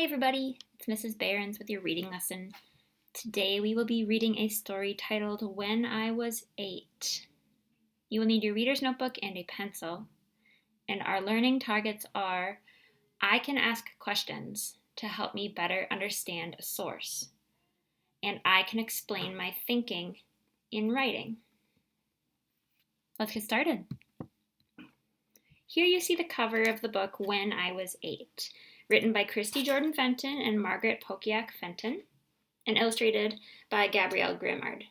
Hey everybody, it's Mrs. Behrens with your reading lesson. Today we will be reading a story titled When I Was 8. You will need your reader's notebook and a pencil. And our learning targets are: I can ask questions to help me better understand a source. And I can explain my thinking in writing. Let's get started. Here you see the cover of the book When I Was 8, written by Christy Jordan Fenton and Margaret Pokiak Fenton, and illustrated by Gabrielle Grimard.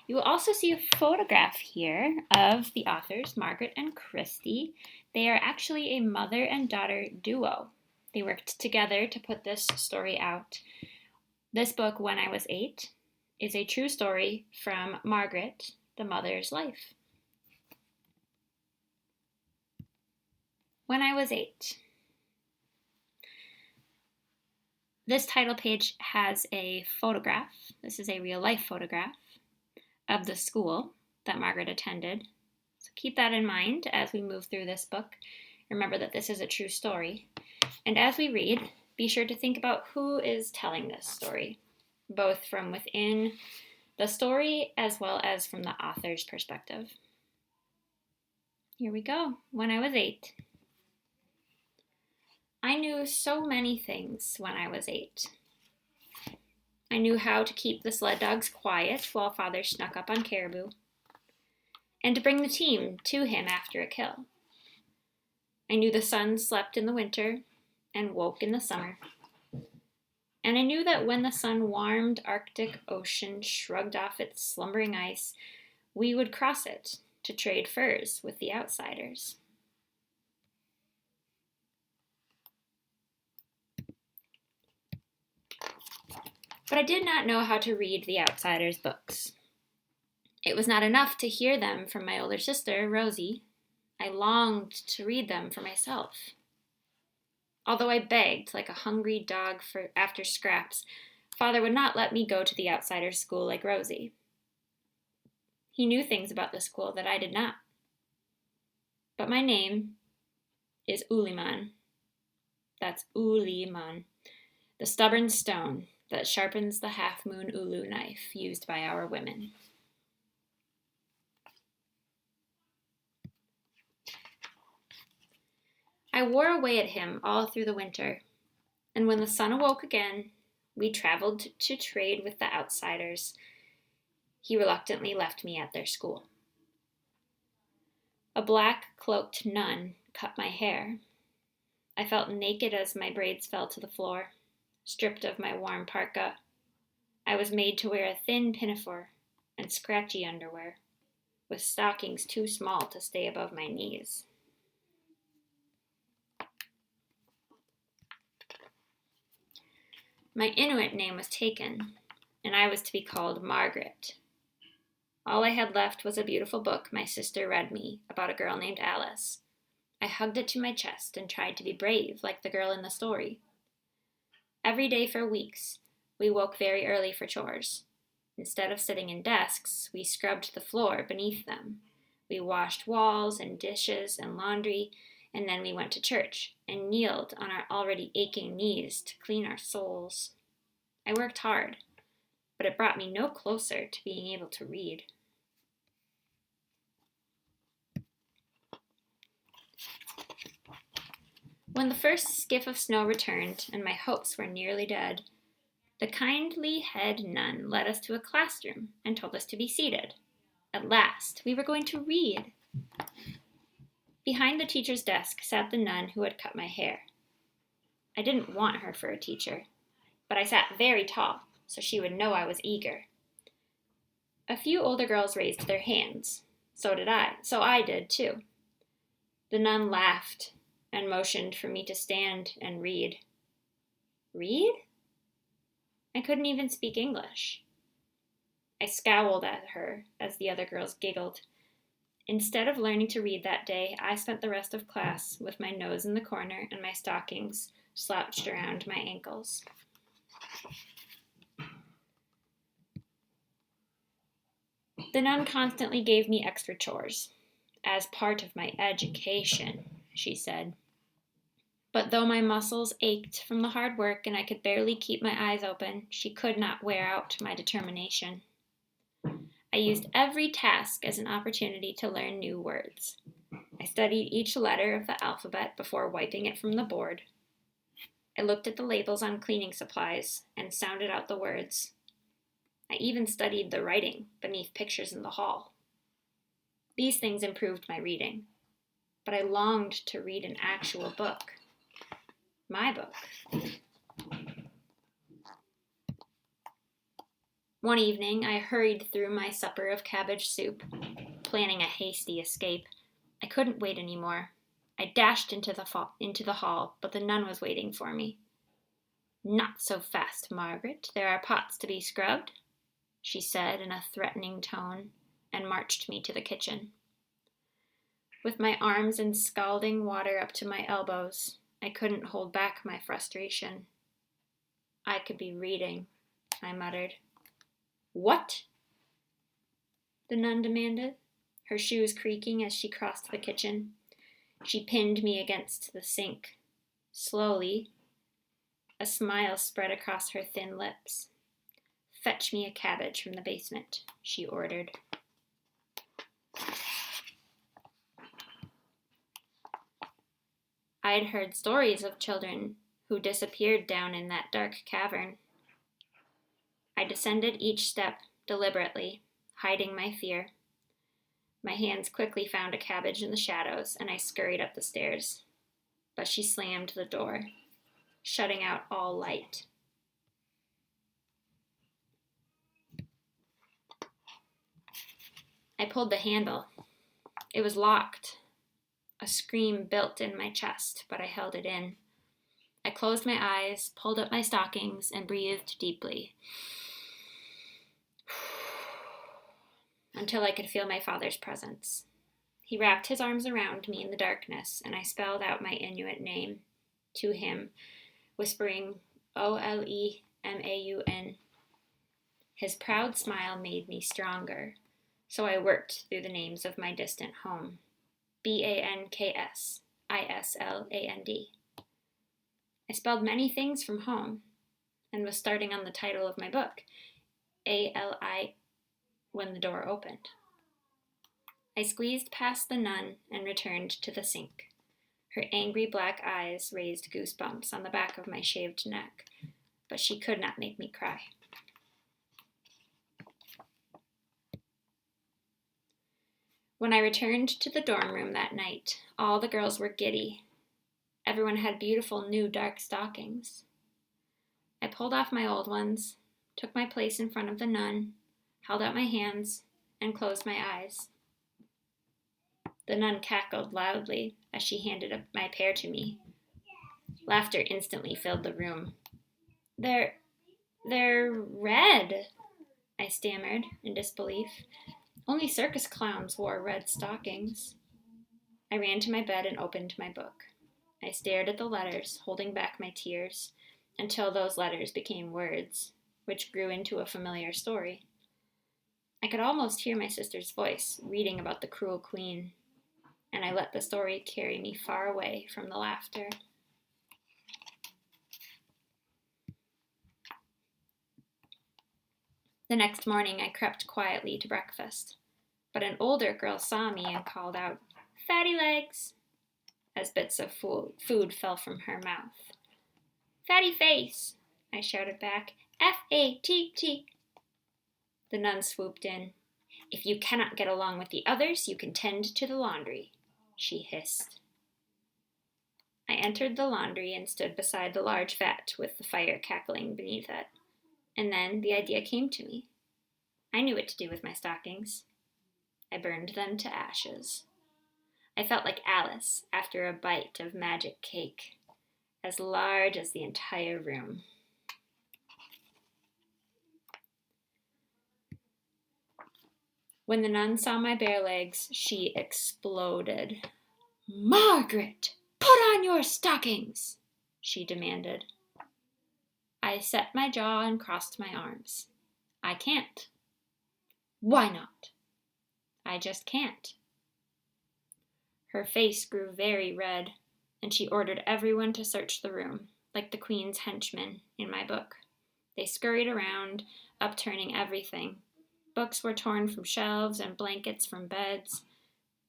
You will also see a photograph here of the authors, Margaret and Christy. They are actually a mother and daughter duo. They worked together to put this story out. This book, When I Was 8, is a true story from Margaret, the mother's life. When I Was 8. This title page has a photograph. This is a real-life photograph of the school that Margaret attended. So keep that in mind as we move through this book. Remember that this is a true story. And as we read, be sure to think about who is telling this story, both from within the story as well as from the author's perspective. Here we go. When I was 8. I knew so many things when I was 8. I knew how to keep the sled dogs quiet while Father snuck up on Caribou, and to bring the team to him after a kill. I knew the sun slept in the winter and woke in the summer. And I knew that when the sun-warmed Arctic Ocean shrugged off its slumbering ice, we would cross it to trade furs with the outsiders. But I did not know how to read the outsiders' books. It was not enough to hear them from my older sister, Rosie. I longed to read them for myself. Although I begged like a hungry dog after scraps, Father would not let me go to the outsiders' school like Rosie. He knew things about the school that I did not. But my name is Uliman. That's Uliman, the stubborn stone that sharpens the half-moon ulu knife used by our women. I wore away at him all through the winter, and when the sun awoke again, we traveled to trade with the outsiders. He reluctantly left me at their school. A black-cloaked nun cut my hair. I felt naked as my braids fell to the floor, stripped of my warm parka. I was made to wear a thin pinafore and scratchy underwear, with stockings too small to stay above my knees. My Inuit name was taken, and I was to be called Margaret. All I had left was a beautiful book my sister read me about a girl named Alice. I hugged it to my chest and tried to be brave like the girl in the story. Every day for weeks, we woke very early for chores. Instead of sitting in desks, we scrubbed the floor beneath them. We washed walls and dishes and laundry, and then we went to church and kneeled on our already aching knees to clean our souls. I worked hard, but it brought me no closer to being able to read. When the first skiff of snow returned and my hopes were nearly dead, the kindly head nun led us to a classroom and told us to be seated. At last, we were going to read. Behind the teacher's desk sat the nun who had cut my hair. I didn't want her for a teacher, but I sat very tall so she would know I was eager. A few older girls raised their hands. So I did too. The nun laughed and motioned for me to stand and read. Read? I couldn't even speak English. I scowled at her as the other girls giggled. Instead of learning to read that day, I spent the rest of class with my nose in the corner and my stockings slouched around my ankles. The nun constantly gave me extra chores. As part of my education, she said. But though my muscles ached from the hard work and I could barely keep my eyes open, she could not wear out my determination. I used every task as an opportunity to learn new words. I studied each letter of the alphabet before wiping it from the board. I looked at the labels on cleaning supplies and sounded out the words. I even studied the writing beneath pictures in the hall. These things improved my reading, but I longed to read an actual book. My book. One evening, I hurried through my supper of cabbage soup, planning a hasty escape. I couldn't wait anymore. I dashed into the hall, but the nun was waiting for me. "Not so fast, Margaret. There are pots to be scrubbed," she said in a threatening tone, and marched me to the kitchen. With my arms in scalding water up to my elbows, I couldn't hold back my frustration. "I could be reading," I muttered. "What?" the nun demanded, her shoes creaking as she crossed the kitchen. She pinned me against the sink. Slowly, a smile spread across her thin lips. "Fetch me a cabbage from the basement," she ordered. I had heard stories of children who disappeared down in that dark cavern. I descended each step deliberately, hiding my fear. My hands quickly found a cabbage in the shadows, and I scurried up the stairs. But she slammed the door, shutting out all light. I pulled the handle. It was locked. A scream built in my chest, but I held it in. I closed my eyes, pulled up my stockings, and breathed deeply, until I could feel my father's presence. He wrapped his arms around me in the darkness, and I spelled out my Inuit name to him, whispering Olemaun. His proud smile made me stronger, so I worked through the names of my distant home. Banksisland. I spelled many things from home, and was starting on the title of my book, Ali, when the door opened. I squeezed past the nun and returned to the sink. Her angry black eyes raised goosebumps on the back of my shaved neck, but she could not make me cry. When I returned to the dorm room that night, all the girls were giddy. Everyone had beautiful new dark stockings. I pulled off my old ones, took my place in front of the nun, held out my hands, and closed my eyes. The nun cackled loudly as she handed up my pair to me. Laughter instantly filled the room. They're red," I stammered in disbelief. "Only circus clowns wore red stockings." I ran to my bed and opened my book. I stared at the letters, holding back my tears, until those letters became words, which grew into a familiar story. I could almost hear my sister's voice reading about the cruel queen, and I let the story carry me far away from the laughter. The next morning I crept quietly to breakfast, but an older girl saw me and called out, "Fatty legs," as bits of food fell from her mouth. "Fatty face," I shouted back, "F-A-T-T." The nun swooped in. "If you cannot get along with the others, you can tend to the laundry," she hissed. I entered the laundry and stood beside the large vat with the fire cackling beneath it. And then the idea came to me. I knew what to do with my stockings. I burned them to ashes. I felt like Alice after a bite of magic cake, as large as the entire room. When the nun saw my bare legs, she exploded. "Margaret, put on your stockings," she demanded. I set my jaw and crossed my arms. "I can't." "Why not?" "I just can't." Her face grew very red, and she ordered everyone to search the room, like the Queen's henchmen in my book. They scurried around, upturning everything. Books were torn from shelves and blankets from beds.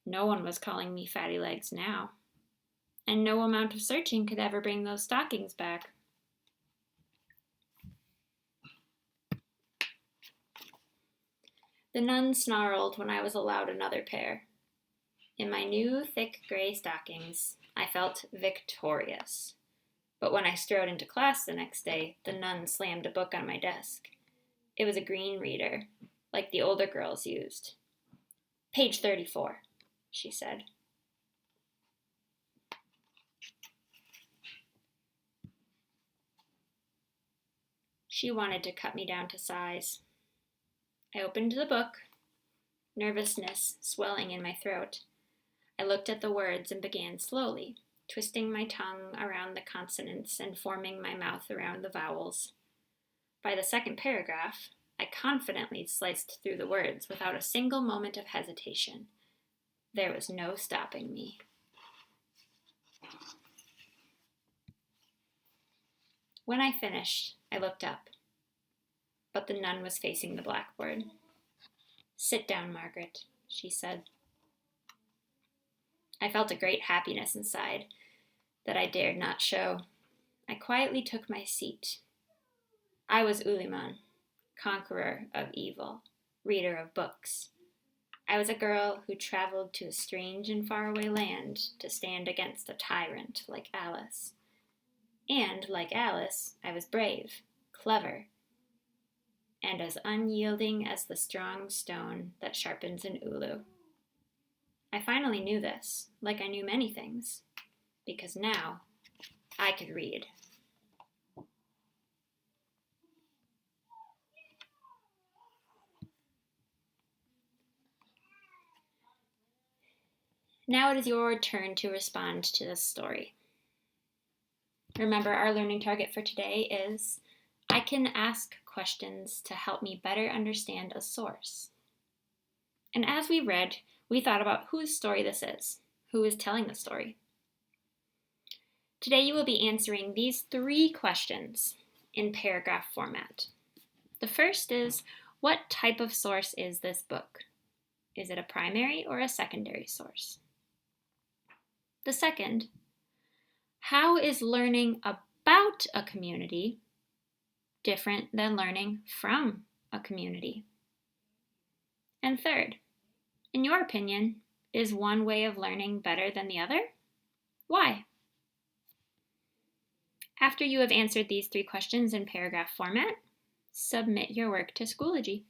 No one was calling me Fatty Legs now. And no amount of searching could ever bring those stockings back. The nun snarled when I was allowed another pair. In my new thick gray stockings, I felt victorious. But when I strode into class the next day, the nun slammed a book on my desk. It was a green reader, like the older girls used. "Page 34, she said. She wanted to cut me down to size. I opened the book, nervousness swelling in my throat. I looked at the words and began slowly, twisting my tongue around the consonants and forming my mouth around the vowels. By the second paragraph, I confidently sliced through the words without a single moment of hesitation. There was no stopping me. When I finished, I looked up, but the nun was facing the blackboard. "Sit down, Margaret," she said. I felt a great happiness inside that I dared not show. I quietly took my seat. I was Uliman, conqueror of evil, reader of books. I was a girl who traveled to a strange and faraway land to stand against a tyrant like Alice. And, like Alice, I was brave, clever, and as unyielding as the strong stone that sharpens an ulu. I finally knew this, like I knew many things, because now I could read. Now it is your turn to respond to this story. Remember, our learning target for today is, I can ask questions to help me better understand a source. And as we read, we thought about whose story this is, who is telling the story. Today you will be answering these 3 questions in paragraph format. The first is, what type of source is this book? Is it a primary or a secondary source? The second, how is learning about a community different than learning from a community? And third, in your opinion, is one way of learning better than the other? Why? After you have answered these 3 questions in paragraph format, submit your work to Schoology.